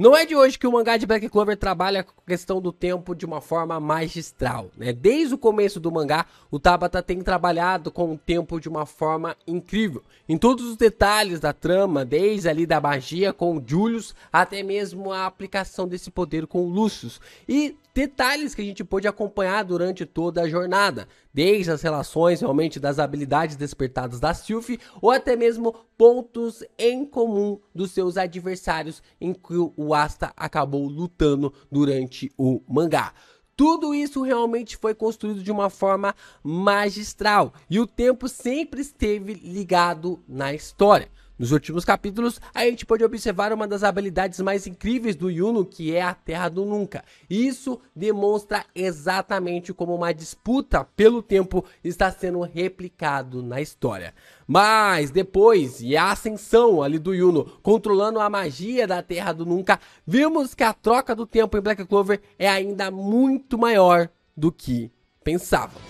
Não é de hoje que o mangá de Black Clover trabalha com a questão do tempo de uma forma magistral, né? Desde o começo do mangá, o Tabata tem trabalhado com o tempo de uma forma incrível. Em todos os detalhes da trama, desde ali da magia com o Julius, até mesmo a aplicação desse poder com o Lucius. E detalhes que a gente pôde acompanhar durante toda a jornada, desde as relações realmente das habilidades despertadas da Sylphie, ou até mesmo pontos em comum dos seus adversários em que o Asta acabou lutando durante o mangá. Tudo isso realmente foi construído de uma forma magistral e o tempo sempre esteve ligado na história. Nos últimos capítulos, a gente pode observar uma das habilidades mais incríveis do Yuno, que é a Terra do Nunca. Isso demonstra exatamente como uma disputa pelo tempo está sendo replicado na história. Mas depois, e a ascensão ali do Yuno, controlando a magia da Terra do Nunca, vimos que a troca do tempo em Black Clover é ainda muito maior do que pensávamos.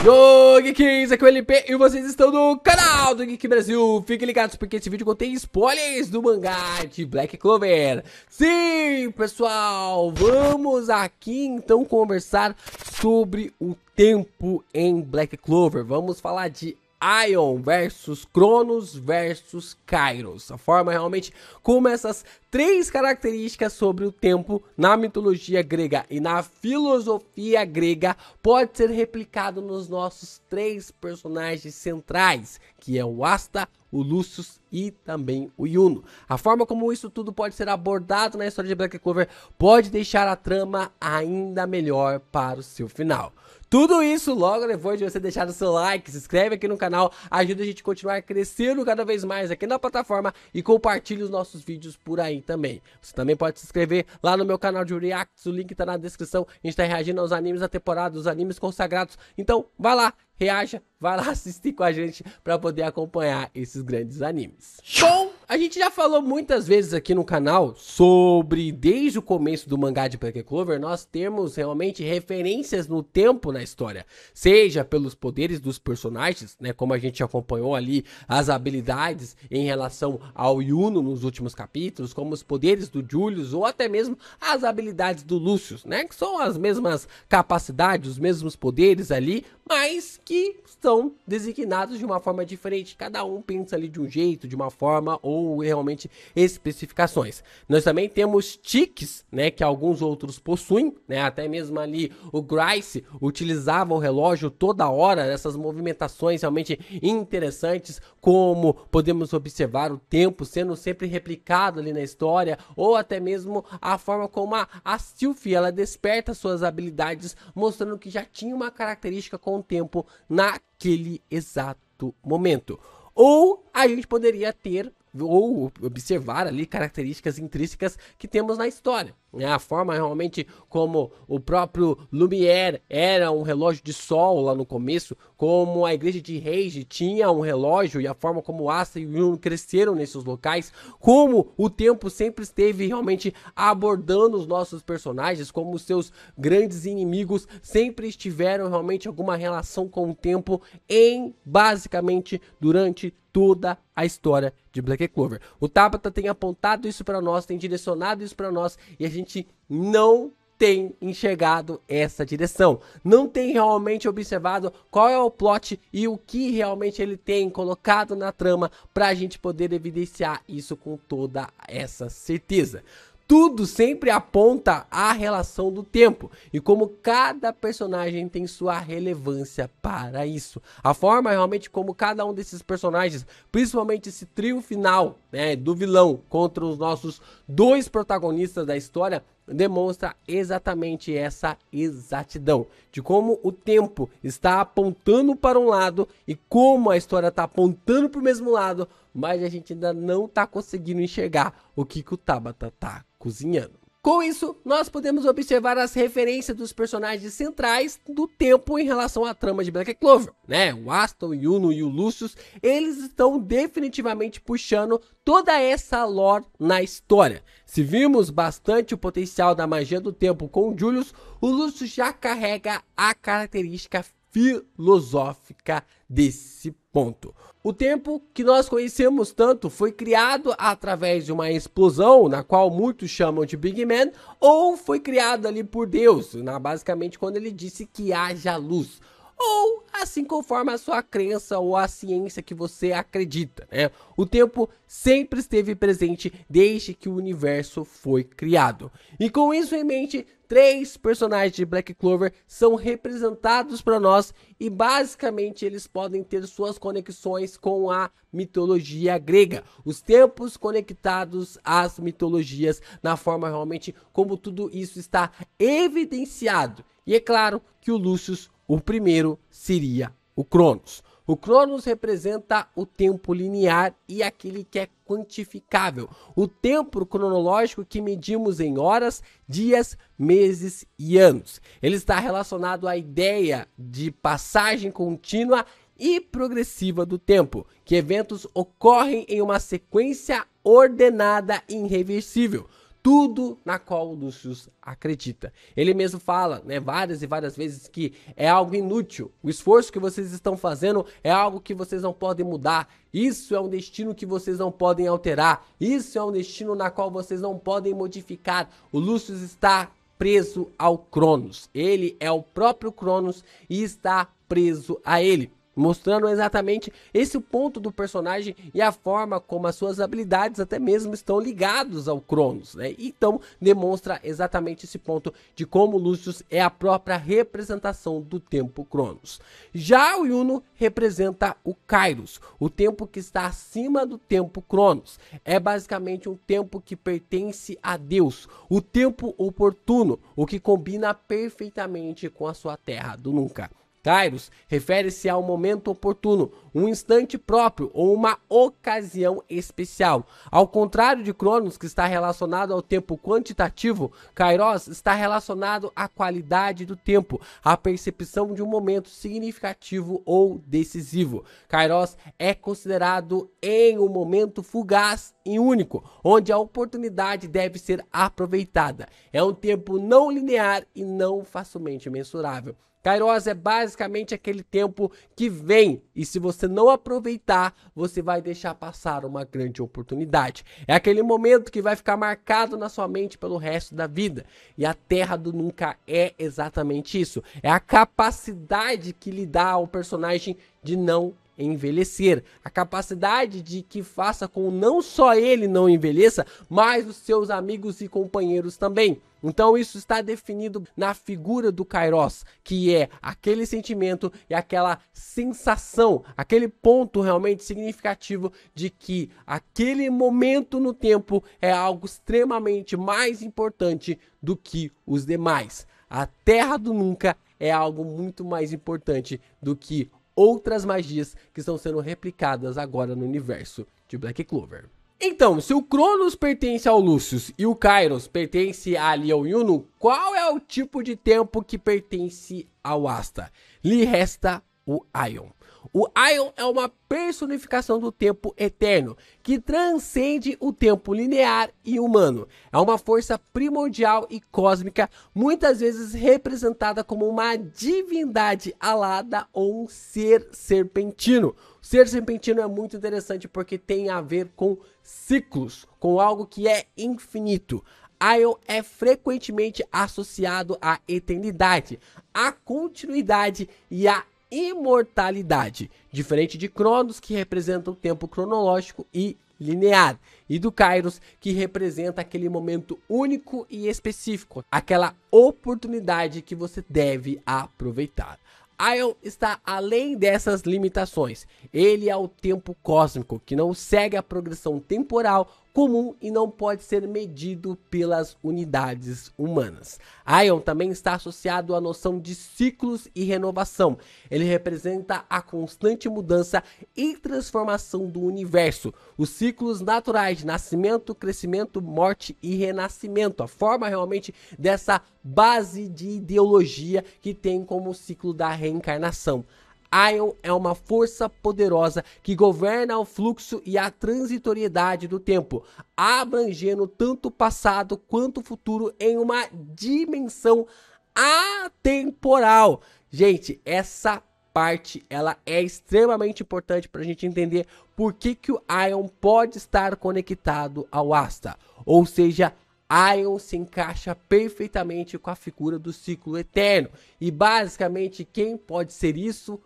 Yo, Geeks, aqui é o LP e vocês estão no canal do Geek Brasil. Fiquem ligados porque esse vídeo contém spoilers do mangá de Black Clover. Sim, pessoal, vamos aqui então conversar sobre o tempo em Black Clover. Vamos falar de Aion versus Cronos versus Kairos. A forma realmente como essas três características sobre o tempo na mitologia grega e na filosofia grega pode ser replicado nos nossos três personagens centrais, que é o Asta, o Lucius e também o Yuno. A forma como isso tudo pode ser abordado na história de Black Clover pode deixar a trama ainda melhor para o seu final. Tudo isso logo depois de você deixar o seu like, se inscreve aqui no canal, ajuda a gente a continuar crescendo cada vez mais aqui na plataforma e compartilhe os nossos vídeos por aí também. Você também pode se inscrever lá no meu canal de Reacts, o link tá na descrição, a gente tá reagindo aos animes da temporada, os animes consagrados, então vai lá, reaja, vai lá assistir com a gente para poder acompanhar esses grandes animes. Bom, a gente já falou muitas vezes aqui no canal sobre, desde o começo do mangá de Black Clover, nós temos realmente referências no tempo na história. Seja pelos poderes dos personagens, né, como a gente acompanhou ali as habilidades em relação ao Yuno nos últimos capítulos, como os poderes do Julius ou até mesmo as habilidades do Lucius, né, que são as mesmas capacidades, os mesmos poderes ali, mas que estão designados de uma forma diferente. Cada um pensa ali de um jeito, de uma forma ou realmente especificações. Nós também temos tiques, né, que alguns outros possuem, né, até mesmo ali o Grice utilizava o relógio toda hora, essas movimentações realmente interessantes, como podemos observar o tempo sendo sempre replicado ali na história, ou até mesmo a forma como a Sylphie, ela desperta suas habilidades, mostrando que já tinha uma característica com o tempo naquele exato momento. Ou a gente poderia ter ou observar ali características intrínsecas que temos na história, né? A forma realmente como o próprio Lumière era um relógio de sol lá no começo, como a igreja de Reiji tinha um relógio e a forma como Asta e o Yuno cresceram nesses locais, como o tempo sempre esteve realmente abordando os nossos personagens, como os seus grandes inimigos sempre estiveram realmente alguma relação com o tempo em basicamente durante toda a história de Black Clover. O Tabata tem apontado isso para nós, tem direcionado isso para nós e a gente não tem enxergado essa direção, não tem realmente observado qual é o plot e o que realmente ele tem colocado na trama para a gente poder evidenciar isso com toda essa certeza. Tudo sempre aponta à relação do tempo e como cada personagem tem sua relevância para isso. A forma realmente como cada um desses personagens, principalmente esse trio final, né, do vilão contra os nossos dois protagonistas da história, demonstra exatamente essa exatidão de como o tempo está apontando para um lado e como a história está apontando para o mesmo lado, mas a gente ainda não está conseguindo enxergar o que o Tabata está cozinhando. Com isso, nós podemos observar as referências dos personagens centrais do tempo em relação à trama de Black Clover, né? O Aston, o Yuno e o Lucius, eles estão definitivamente puxando toda essa lore na história. Se vimos bastante o potencial da magia do tempo com o Julius, o Lucius já carrega a característica filosófica desse ponto. O tempo que nós conhecemos tanto foi criado através de uma explosão, na qual muitos chamam de Big Man, ou foi criado ali por Deus, basicamente quando ele disse que haja luz. Ou assim conforme a sua crença ou a ciência que você acredita, né? O tempo sempre esteve presente desde que o universo foi criado. E com isso em mente, 3 personagens de Black Clover são representados para nós e basicamente eles podem ter suas conexões com a mitologia grega. Os tempos conectados às mitologias na forma realmente como tudo isso está evidenciado. E é claro que o Lucius, o primeiro, seria o Cronos. O Cronos representa o tempo linear e aquele que é quantificável. O tempo cronológico que medimos em horas, dias, meses e anos. Ele está relacionado à ideia de passagem contínua e progressiva do tempo, que eventos ocorrem em uma sequência ordenada e irreversível. Tudo na qual o Lucius acredita. Ele mesmo fala, né, várias e várias vezes que é algo inútil. O esforço que vocês estão fazendo é algo que vocês não podem mudar. Isso é um destino que vocês não podem alterar. Isso é um destino na qual vocês não podem modificar. O Lucius está preso ao Cronos. Ele é o próprio Cronos e está preso a ele, mostrando exatamente esse ponto do personagem e a forma como as suas habilidades até mesmo estão ligados ao Cronos, né? Então demonstra exatamente esse ponto de como Lucius é a própria representação do tempo Cronos. Já o Yuno representa o Kairos, o tempo que está acima do tempo Cronos. É basicamente um tempo que pertence a Deus, o tempo oportuno, o que combina perfeitamente com a sua terra do nunca. Kairos refere-se ao momento oportuno, um instante próprio ou uma ocasião especial. Ao contrário de Cronos, que está relacionado ao tempo quantitativo, Kairos está relacionado à qualidade do tempo, à percepção de um momento significativo ou decisivo. Kairos é considerado em um momento fugaz e único, onde a oportunidade deve ser aproveitada. É um tempo não linear e não facilmente mensurável. Kairos é basicamente aquele tempo que vem e se você não aproveitar, você vai deixar passar uma grande oportunidade. É aquele momento que vai ficar marcado na sua mente pelo resto da vida. E a Terra do Nunca é exatamente isso. É a capacidade que lhe dá ao personagem de não envelhecer, a capacidade de que faça com não só ele não envelheça, mas os seus amigos e companheiros também. Então isso está definido na figura do Kairos, que é aquele sentimento e aquela sensação, aquele ponto realmente significativo de que aquele momento no tempo é algo extremamente mais importante do que os demais. A Terra do Nunca é algo muito mais importante do que outras magias que estão sendo replicadas agora no universo de Black Clover. Então, se o Cronos pertence ao Lucius e o Kairos pertence ali ao Yuno, qual é o tipo de tempo que pertence ao Asta? Lhe resta o Aion. O Aion é uma personificação do tempo eterno, que transcende o tempo linear e humano. É uma força primordial e cósmica, muitas vezes representada como uma divindade alada ou um ser serpentino. O ser serpentino é muito interessante porque tem a ver com ciclos, com algo que é infinito. Aion é frequentemente associado à eternidade, à continuidade e à imortalidade, diferente de Cronos, que representa o tempo cronológico e linear, e do Kairos, que representa aquele momento único e específico, aquela oportunidade que você deve aproveitar. Aion está além dessas limitações. Ele é o tempo cósmico, que não segue a progressão temporal comum e não pode ser medido pelas unidades humanas. Aion também está associado à noção de ciclos e renovação. Ele representa a constante mudança e transformação do universo, os ciclos naturais de nascimento, crescimento, morte e renascimento, a forma realmente dessa base de ideologia que tem como ciclo da reencarnação. Aion é uma força poderosa que governa o fluxo e a transitoriedade do tempo, abrangendo tanto o passado quanto o futuro em uma dimensão atemporal. Gente, essa parte ela é extremamente importante para a gente entender por que o Aion pode estar conectado ao Asta, ou seja, Aion se encaixa perfeitamente com a figura do ciclo eterno. E basicamente quem pode ser isso?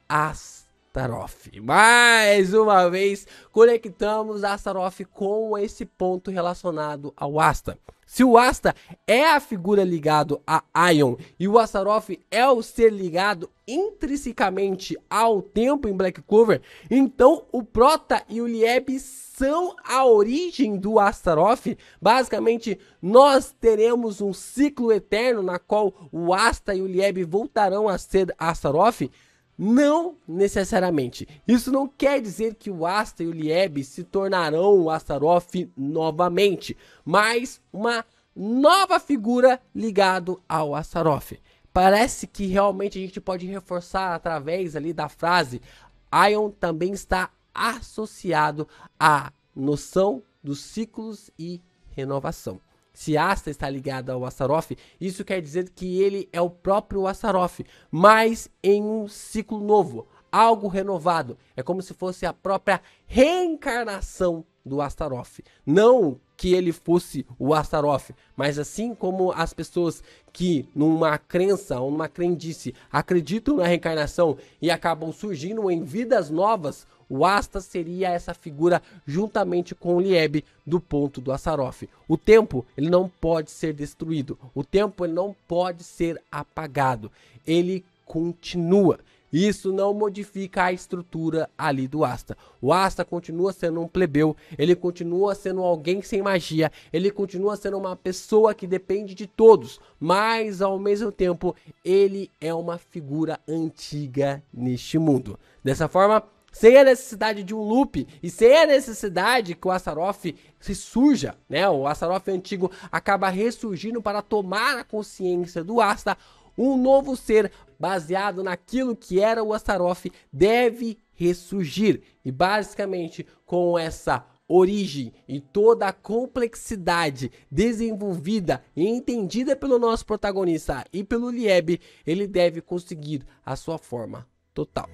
Astaroth. Mais uma vez conectamos Astaroth com esse ponto relacionado ao Asta. Se o Asta é a figura ligado a Aion e o Astaroth é o ser ligado intrinsecamente ao tempo em Black Clover, então o Prota e o Lieb são a origem do Astaroth. Basicamente, nós teremos um ciclo eterno na qual o Asta e o Lieb voltarão a ser Astaroth. Não necessariamente. Isso não quer dizer que o Asta e o Lieb se tornarão o Astaroth novamente, mas uma nova figura ligado ao Astaroth. Parece que realmente a gente pode reforçar através ali da frase Aion também está associado à noção dos ciclos e renovação. Se Asta está ligado ao Astaroth, isso quer dizer que ele é o próprio Astaroth, mas em um ciclo novo, algo renovado. É como se fosse a própria reencarnação do Astaroth. Não que ele fosse o Astaroth, mas assim como as pessoas que numa crença ou numa crendice acreditam na reencarnação e acabam surgindo em vidas novas, o Asta seria essa figura juntamente com o Lieb do ponto do Astaroth. O tempo ele não pode ser destruído, o tempo ele não pode ser apagado, ele continua. Isso não modifica a estrutura ali do Asta. O Asta continua sendo um plebeu, ele continua sendo alguém sem magia, ele continua sendo uma pessoa que depende de todos, mas ao mesmo tempo ele é uma figura antiga neste mundo. Dessa forma, sem a necessidade de um loop e sem a necessidade que o Astaroth se surja, né? O Astaroth antigo acaba ressurgindo para tomar a consciência do Asta. Um novo ser baseado naquilo que era o Astaroth deve ressurgir. E basicamente com essa origem e toda a complexidade desenvolvida e entendida pelo nosso protagonista e pelo Lieb, ele deve conseguir a sua forma total.